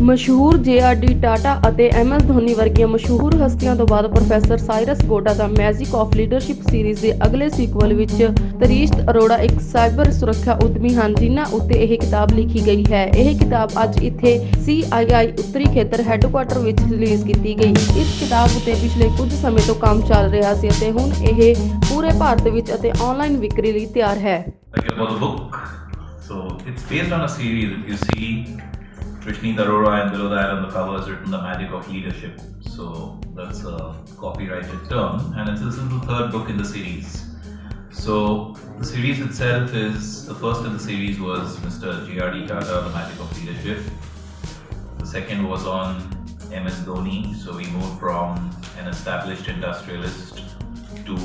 ਮਸ਼ਹੂਰ ਆਰ.ਡ ਟਾਟਾ ਅਤੇ ਐਮ.ਐਸ ਧੋਨੀ ਵਰਗੀਆਂ ਮਸ਼ਹੂਰ ਹਸਤੀਆਂ ਤੋਂ ਬਾਅਦ ਪ੍ਰੋਫੈਸਰ ਸਾਇਰਸ ਗੋਡਾ ਦਾ ਮੈਜਿਕ ਆਫ ਲੀਡਰਸ਼ਿਪ ਸੀਰੀਜ਼ ਦੇ ਅਗਲੇ ਸੀਕਵਲ ਵਿੱਚ ਤਰੀਸ਼ਤ ਅਰੋੜਾ ਇੱਕ ਸਾਈਬਰ ਸੁਰੱਖਿਆ ਉਦਮੀ ਹਨ ਜਿਨ੍ਹਾਂ ਉੱਤੇ ਇਹ ਕਿਤਾਬ ਲਿਖੀ ਗਈ ਹੈ। ਇਹ ਕਿਤਾਬ ਅੱਜ ਇੱਥੇ ਆਈਆਈ ਉੱਤਰੀ ਖੇਤਰ ਹੈੱਡਕੁਆਟਰ ਵਿੱਚ ਰਿਲੀਜ਼ ਕੀਤੀ ਗਈ। ਇਸ ਕਿਤਾਬ ਉੱਤੇ ਪਿਛਲੇ ਕੁਝ ਸਮੇਂ ਤੋਂ ਕੰਮ ਚੱਲ ਰਿਹਾ ਸੀ ਅਤੇ ਹੁਣ ਇਹ ਪੂਰੇ ਭਾਰਤ ਵਿੱਚ ਅਤੇ ਆਨਲਾਈਨ ਵਿਕਰੀ ਲਈ ਤਿਆਰ ਹੈ। So it's based on a series. If you see Krishni Arora and below that on the cover is written The Magic of Leadership. So that's a copyrighted term and this is the third book in the series. So the series itself is, the first in the series was Mr. J.R.D. Tata, The Magic of Leadership. The second was on M.S. Dhoni. So we moved from an established industrialist to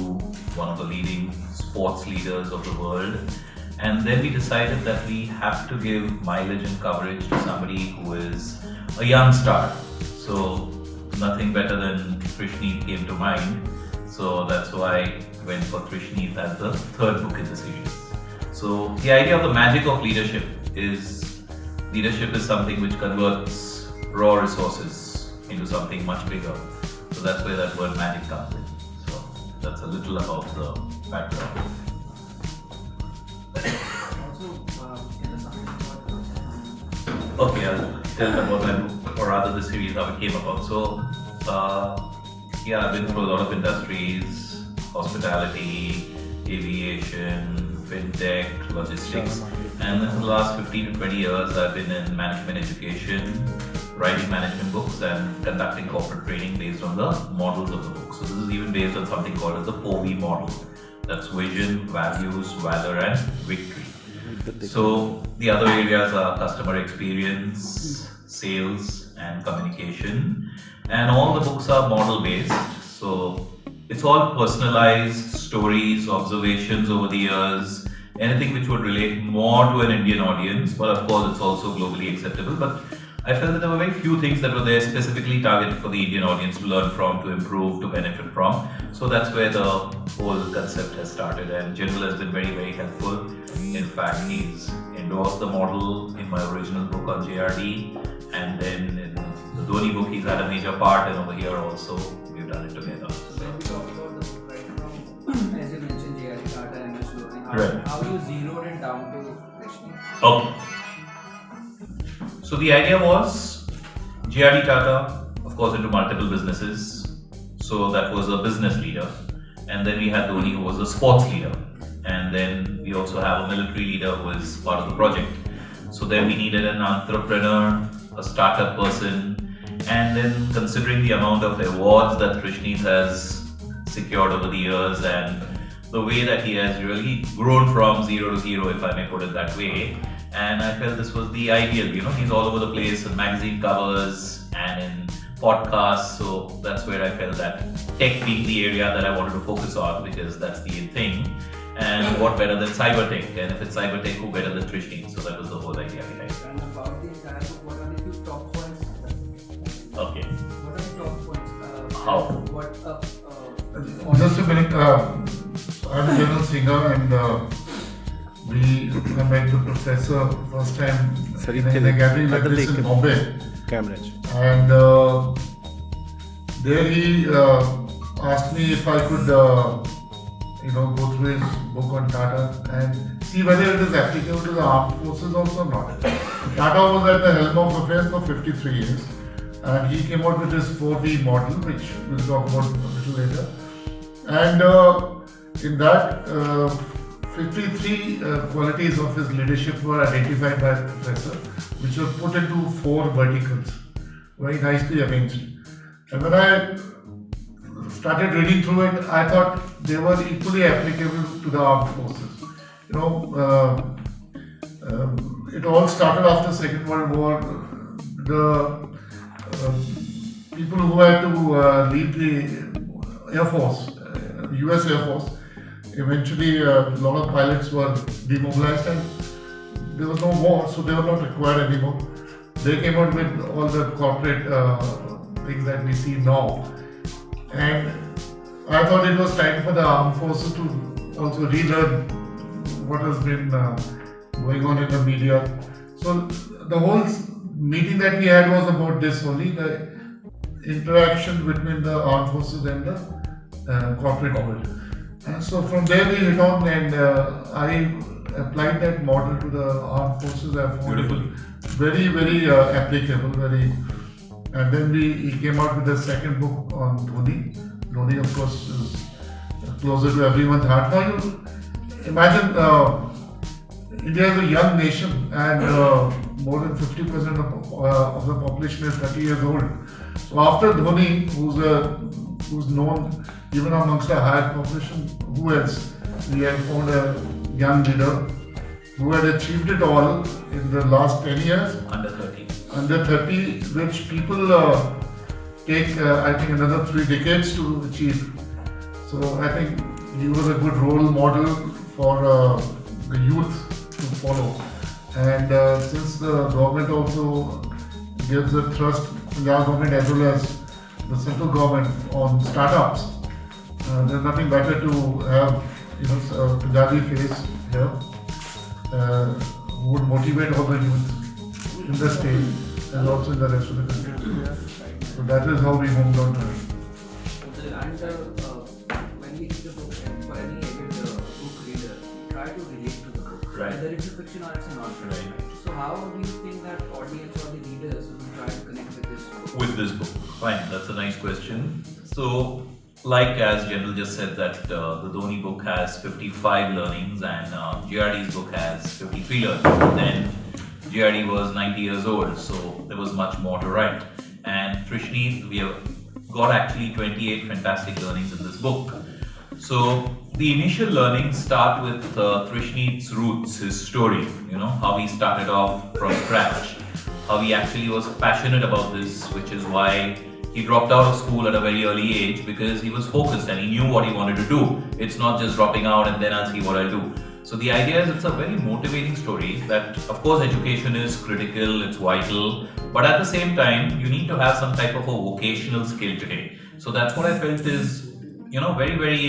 one of the leading sports leaders of the world. And then we decided that we have to give mileage and coverage to somebody who is a young star. So nothing better than Krishni came to mind. So that's why I went for Krishni as the third book in the series. So the idea of the magic of leadership is something which converts raw resources into something much bigger. So that's where that word magic comes in. So that's a little about the background. Okay, I'll tell about my book, or rather the series, how it came about. So, I've been through a lot of industries, hospitality, aviation, fintech, logistics, and in the last 15 to 20 years, I've been in management education, writing management books, and conducting corporate training based on the models of the book. So this is even based on something called as the 4V model. That's vision, values, valor, and victory. So the other areas are customer experience, sales, and communication. And all the books are model based. So it's all personalized stories, observations over the years, anything which would relate more to an Indian audience. But of course, it's also globally acceptable. But I felt that there were very few things that were there specifically targeted for the Indian audience to learn from, to improve, to benefit from. So that's where the whole concept has started, and Jannal has been very, very helpful. In fact, he's endorsed the model in my original book on J.R.D. and then in the Dhoni book he's had a major part, and over here also we've done it together. When we talk about the book right now, as you mentioned J.R.D. Tata and M.S. Dhoni, how you zeroed it down to Krishni? Okay. So the idea was J.R.D. Tata, of course, into multiple businesses. So that was a business leader. And then we had Dhoni, who was a sports leader. And then we also have a military leader who is part of the project. So then we needed an entrepreneur, a startup person. And then considering the amount of awards that Krishni has secured over the years and the way that he has really grown from zero to hero, if I may put it that way. And I felt this was the ideal, he's all over the place in magazine covers and in podcasts. So that's where I felt that tech being the area that I wanted to focus on, because that's the thing. And what better than cyber tech? And if it's cyber tech, who better than Krishni? So that was the whole idea behind it. And about the entire book, what are the few top points? Okay. What are the top points? How? Just a minute. I'm a general singer, and I met the professor first time in a gathering like this in Bombay. And there he asked me if I could go through his book on Tata and see whether it is applicable to the armed forces also or not. Tata was at the helm of affairs for 53 years, and he came out with his 4V model, which we'll talk about a little later. And in that 53 qualities of his leadership were identified by the professor, which were put into 4 verticals, very nicely arranged. And when I started reading through it, I thought they were equally applicable to the armed forces. It all started after Second World War. The people who had to lead the Air Force, US Air Force, eventually a lot of pilots were demobilized and there was no war, so they were not required anymore. They came out with all the corporate things that we see now. And I thought it was time for the armed forces to also relearn what has been going on in the media. So the whole meeting that we had was about this only, the interaction between the armed forces and the corporate world. And so from there we hit on, and I applied that model to the armed forces. I found Beautiful. it very, very applicable, very. And then he came out with the second book on Dhoni. Dhoni, of course, is closer to everyone's heart. Now you imagine India is a young nation, and more than 50% of the population is 30 years old. So after Dhoni, who's known even amongst a higher population, who else? We have found a young leader who had achieved it all in the last 10 years. Under 30. Under 30, which people take, I think, another 3 decades to achieve. So I think he was a good role model for the youth to follow. And since the government also gives a thrust, Punjab government as well as the central government, on startups, there's nothing better to have, a Punjabi face here who would motivate all the youth in the state and also in the rest of the country. So that is how we homed on to it. And when we read the book, and for any avid book reader, try to relate to the book. Right. Whether it's a fiction or it's a non-fiction. Right. So how do you think that audience or the readers will try to connect with this book? With this book. Fine, that's a nice question. So, like as General just said that the Dhoni book has 55 learnings and GRD's book has 53 learnings. Then GRD was 90 years old, so there was much more to write. And Trishni, we have got actually 28 fantastic learnings in this book. So the initial learnings start with Trishni's roots, his story, how he started off from scratch, how he actually was passionate about this, which is why he dropped out of school at a very early age, because he was focused and he knew what he wanted to do. It's not just dropping out and then I'll see what I'll do. So the idea is it's a very motivating story that, of course, education is critical, it's vital, but at the same time, you need to have some type of a vocational skill today. So that's what I felt is, very, very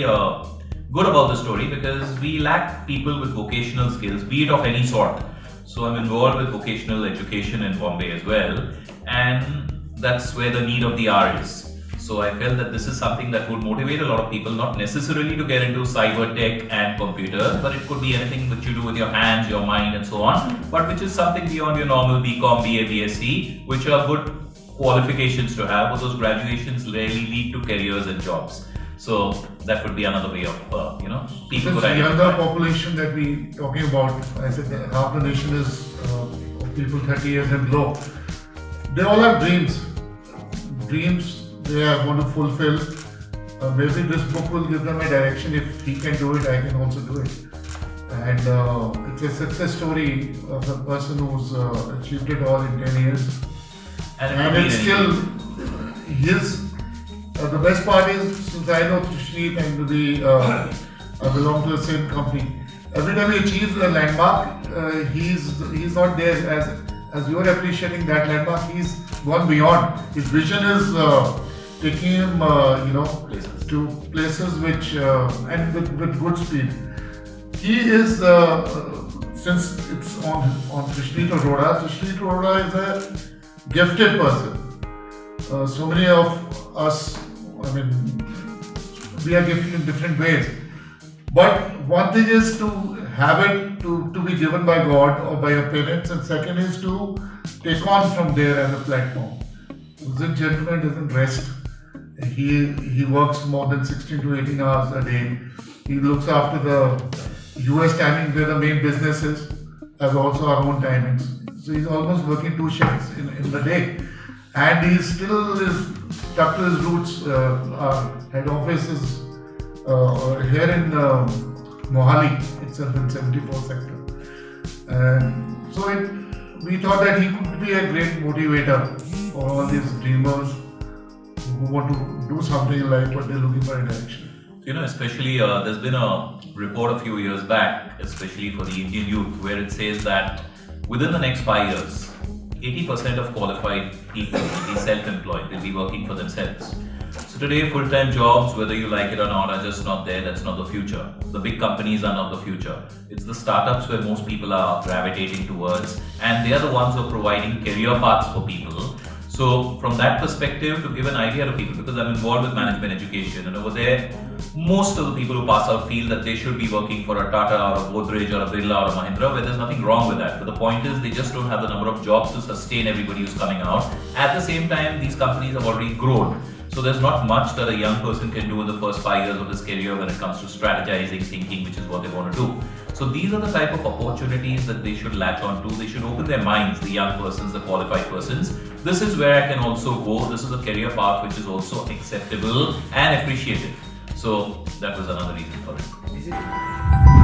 good about the story, because we lack people with vocational skills, be it of any sort. So I'm involved with vocational education in Bombay as well, and that's where the need of the hour is. So I felt that this is something that would motivate a lot of people, not necessarily to get into cyber tech and computers, but it could be anything which you do with your hands, your mind and so on, but which is something beyond your normal BCom, BA, BSc, which are good qualifications to have, but those graduations rarely lead to careers and jobs. So that would be another way of, people could The younger identify. population that we talking about, I said that half the nation is of people 30 years and below. They all have dreams they are going to fulfill. Maybe this book will give them a direction. If he can do it, I can also do it. And it's a success story of a person who's achieved it all in 10 years. And it's still the best part is, since I know Trishni and we belong to the same company, every time he achieves a landmark, he's not there as you're appreciating that landmark. He's gone beyond. His vision is taking him, to places which and with good speed. He is since it's on Trishni Arora. Trishni Arora is a gifted person. So many of us, we are gifted in different ways. But one thing is to have it to be given by God or by your parents, and second is to take on from there as a platform. This gentleman doesn't rest. He works more than 16 to 18 hours a day. He looks after the US timing where the main business is, as also our own timings. So he's almost working 2 shifts in the day. And he still is stuck to his roots. Our head office is here in Mohali itself, in 74 sector. And so we thought that he could be a great motivator for all these dreamers who want to do something in life but they're looking for a direction. Especially there's been a report a few years back, especially for the Indian youth, where it says that within the next 5 years, 80% of qualified people will be self-employed, they'll be working for themselves. So today, full-time jobs, whether you like it or not, are just not there. That's not the future. The big companies are not the future. It's the startups where most people are gravitating towards, and they are the ones who are providing career paths for people. So from that perspective, to give an idea to people, because I'm involved with management education, and over there, most of the people who pass out feel that they should be working for a Tata or a Godrej or a Birla or a Mahindra, where there's nothing wrong with that. But the point is, they just don't have the number of jobs to sustain everybody who's coming out. At the same time, these companies have already grown. So there's not much that a young person can do in the first 5 years of his career when it comes to strategizing, thinking, which is what they want to do. So these are the type of opportunities that they should latch on to. They should open their minds, the young persons, the qualified persons. This is where I can also go. This is a career path which is also acceptable and appreciated. So that was another reason for it. Is it